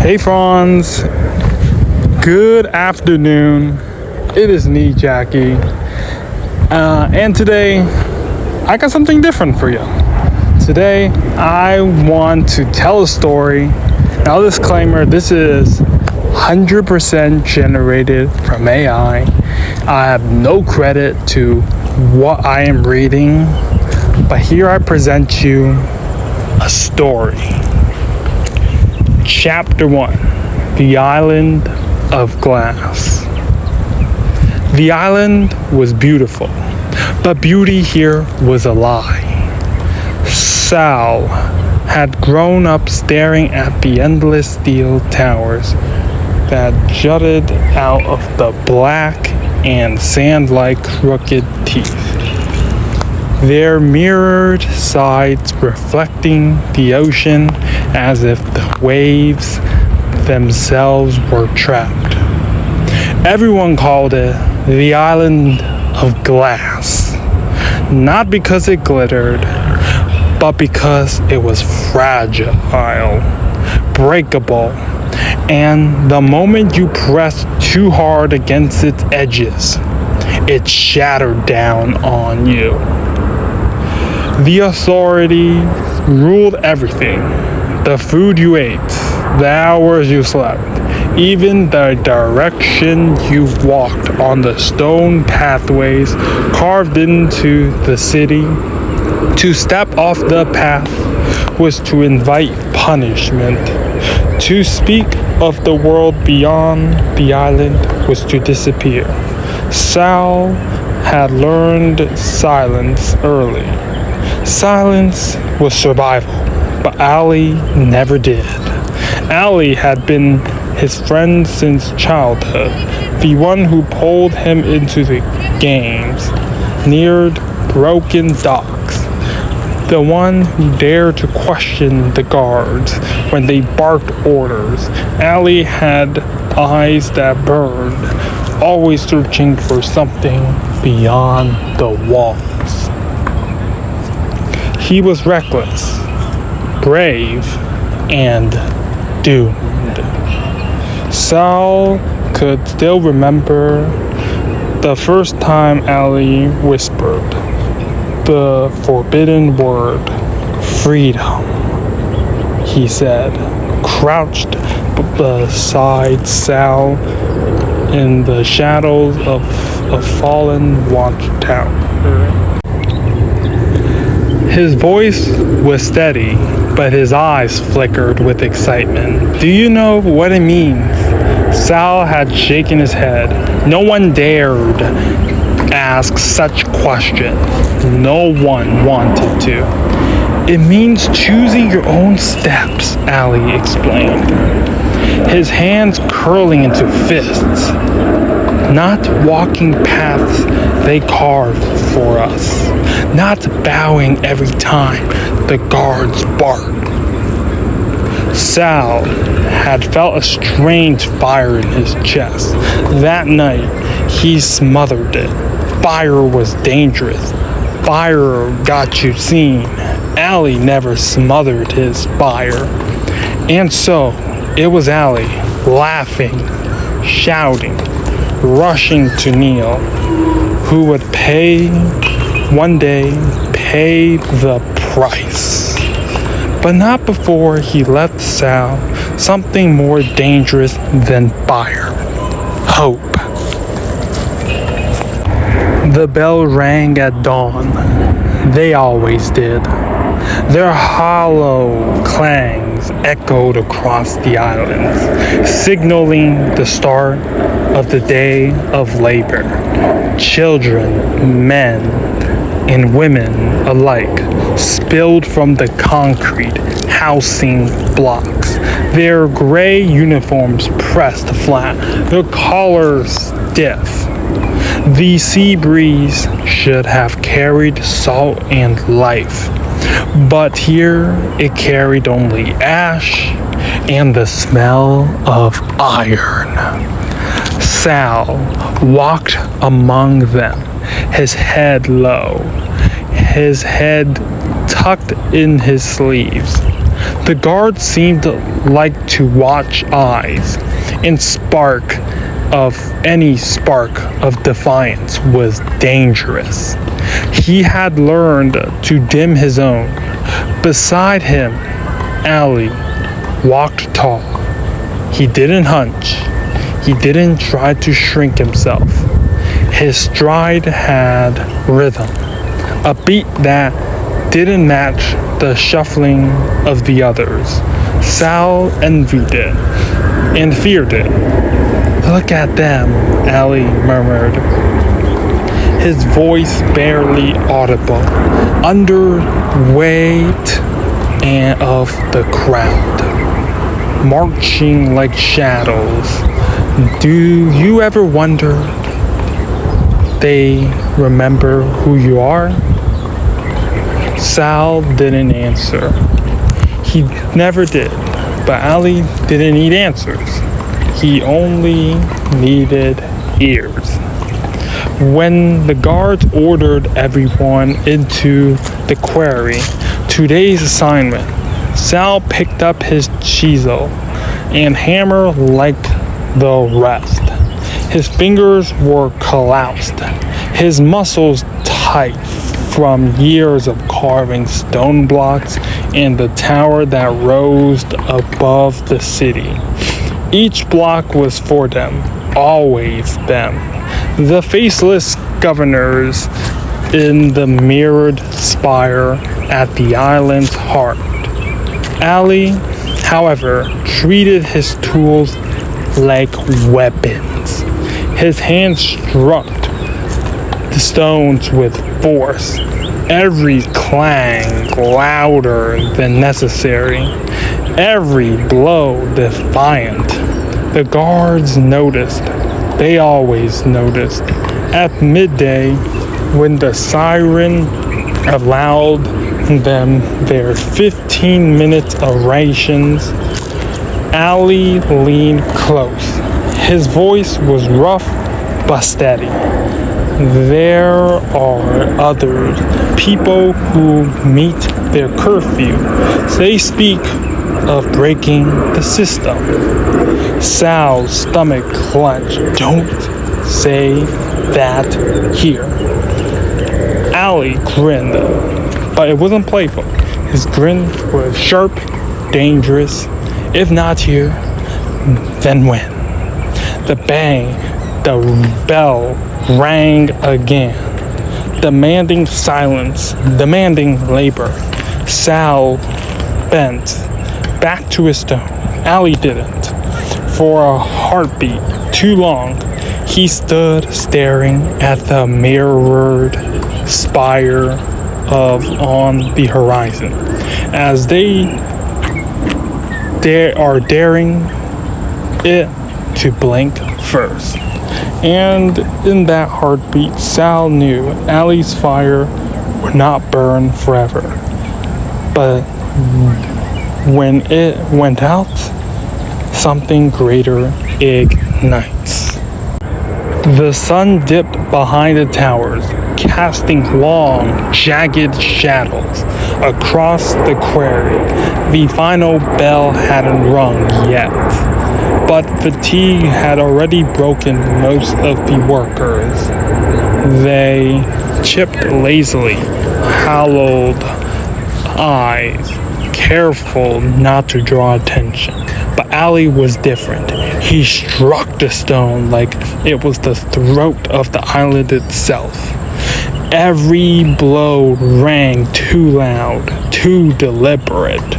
Hey Franz, good afternoon. It is me, Jackey. And today, I got something different for you. Today, I want to tell a story. Now, disclaimer, this is 100% generated from AI. I have no credit to what I am reading, but here I present you a story. Chapter 1, The Island of Glass. The island was beautiful, but beauty here was a lie. Sal had grown up staring at the endless steel towers that jutted out of the black and sand-like crooked teeth, their mirrored sides reflecting the ocean as if the waves themselves were trapped. Everyone called it the Island of Glass, not because it glittered, but because it was fragile, breakable, and the moment you pressed too hard against its edges, it shattered down on you. The authorities ruled everything. The food you ate, the hours you slept, even the direction you walked on the stone pathways carved into the city. To step off the path was to invite punishment. To speak of the world beyond the island was to disappear. Sal had learned silence early. Silence was survival, but Allie never did. Allie had been his friend since childhood, the one who pulled him into the games, neared broken docks, the one who dared to question the guards when they barked orders. Allie had eyes that burned, always searching for something beyond the walls. He was reckless, brave, and doomed. Sal could still remember the first time Allie whispered the forbidden word, freedom, he said, crouched beside Sal in the shadows of a fallen watchtower. His voice was steady, but his eyes flickered with excitement. Do you know what it means? Sal had shaken his head. No one dared ask such questions. No one wanted to. It means choosing your own steps, Allie explained, his hands curling into fists. Not walking paths they carved for us. Not bowing every time the guards barked. Sal had felt a strange fire in his chest. That night, he smothered it. Fire was dangerous. Fire got you seen. Allie never smothered his fire. And so, it was Allie, laughing, shouting, rushing to Neil, who would one day pay the price. But not before he left Sal something more dangerous than fire. Hope. The bell rang at dawn. They always did. Their hollow clangs echoed across the islands, signaling the start of the day of labor. Children, men, and women alike spilled from the concrete housing blocks, their gray uniforms pressed flat, their collars stiff. The sea breeze should have carried salt and life, but here it carried only ash and the smell of iron. Sal walked among them, his head low, his head tucked in his sleeves. The The guard seemed like to watch eyes, and any spark of defiance was dangerous. He had learned to dim his own. Beside him, Ali walked tall. He didn't hunch. He didn't try to shrink himself. His stride had rhythm, a beat that didn't match the shuffling of the others. Sal envied it and feared it. "Look at them," Ali murmured, his voice barely audible under weight of the crowd, marching like shadows. Do you ever wonder they remember who you are? Sal didn't answer. He never did, but Ali didn't need answers. He only needed ears. When the guards ordered everyone into the quarry, today's assignment, Sal picked up his chisel and hammer like the rest. His fingers were calloused, his muscles tight from years of carving stone blocks in the tower that rose above the city. Each block was for them, always them. The faceless governors in the mirrored spire at the island's heart. Ali, however, treated his tools like weapons. His hands struck the stones with force, every clang louder than necessary, every blow defiant. The guards noticed. They always noticed. At midday, when the siren allowed them their 15 minutes of rations, Ali leaned close. His voice was rough but steady. There are others, people who meet their curfew. They speak of breaking the system. Sal's stomach clenched. Don't say that here. Ali grinned, but it wasn't playful. His grin was sharp, dangerous. If not here, then when? The bell rang again, demanding silence, demanding labor. Sal bent back to his stone. Ali didn't. For a heartbeat too long, he stood staring at the mirrored spire on the horizon, as they are daring it to blink first. And in that heartbeat, Sal knew Ali's fire would not burn forever. But when it went out, something greater ignites. The sun dipped behind the towers, casting long, jagged shadows across the quarry. The final bell hadn't rung yet, but fatigue had already broken most of the workers. They chipped lazily, hollowed eyes, careful not to draw attention. But Ali was different. He struck the stone like it was the throat of the island itself. Every blow rang too loud, too deliberate.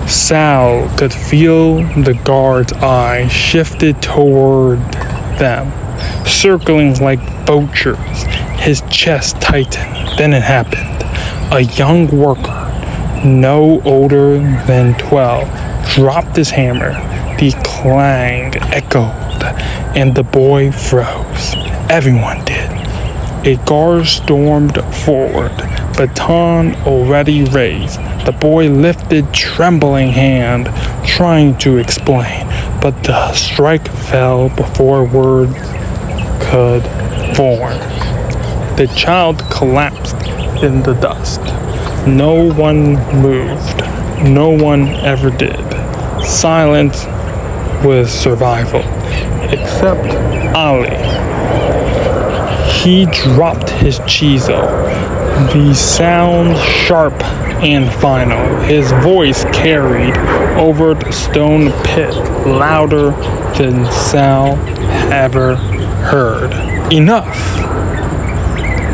Sal could feel the guard's eyes shifted toward them, circling like vultures. His chest tightened. Then it happened. A young worker, no older than 12, dropped his hammer. The clang echoed, and the boy froze. Everyone did. A guard stormed forward, baton already raised. The boy lifted trembling hand, trying to explain, but the strike fell before words could form. The child collapsed in the dust. No one moved. no one ever did. Silence was survival, except Ali. He dropped his chisel, the sound sharp and final. His voice carried over the stone pit louder than Sal ever heard. Enough!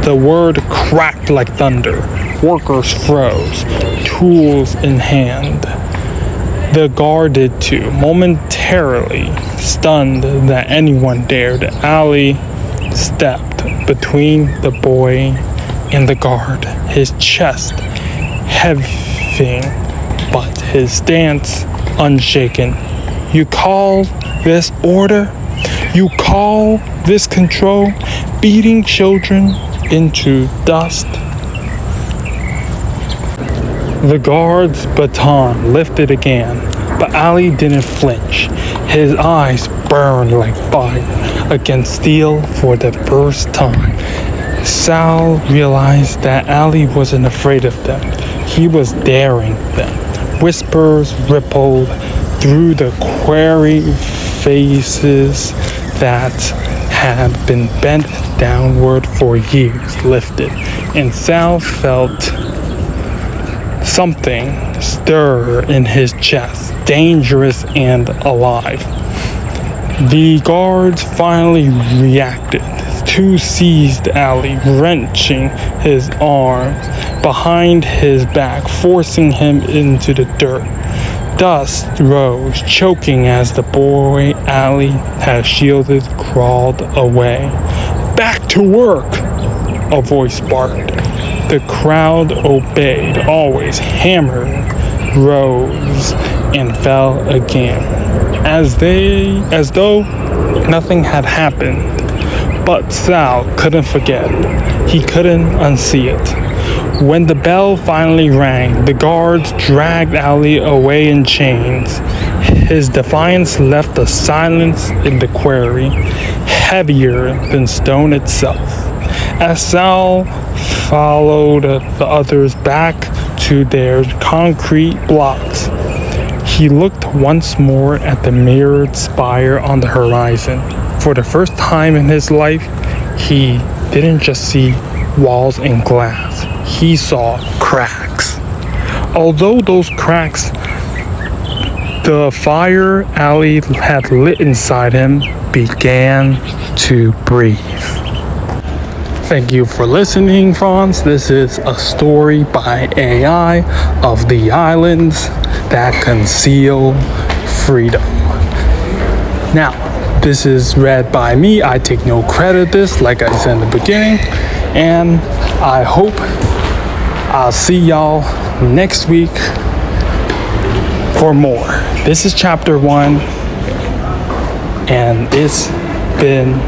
The word cracked like thunder. Workers froze, tools in hand. The guard did too, momentarily stunned that anyone dared. Ali stepped between the boy and the guard, his chest heaving, but his stance unshaken. You call this order? You call this control? Beating children into dust? The guard's baton lifted again, but Ali didn't flinch. His eyes burned like fire against steel for the first time. Sal realized that Ali wasn't afraid of them. He was daring them. Whispers rippled through the quarry faces that had been bent downward for years, lifted, and Sal felt something stir in his chest, dangerous and alive. The guards finally reacted. Two seized Ali, wrenching his arms behind his back, forcing him into the dirt. Dust rose, choking as the boy Ali had shielded crawled away. Back to work! A voice barked. The crowd obeyed, always hammered, rose, and fell again, as though nothing had happened. But Sal couldn't forget. He couldn't unsee it. When the bell finally rang, the guards dragged Ali away in chains. His defiance left a silence in the quarry, heavier than stone itself. As Sal followed the others back to their concrete blocks, he looked once more at the mirrored spire on the horizon. For the first time in his life, he didn't just see walls and glass. He saw cracks. Although those cracks, the fire Ali had lit inside him began to breathe. Thank you for listening, Franz. This is a story by AI of the islands that conceal freedom. Now, this is read by me. I take no credit this, like I said in the beginning. And I hope I'll see y'all next week for more. This is chapter 1, and it's been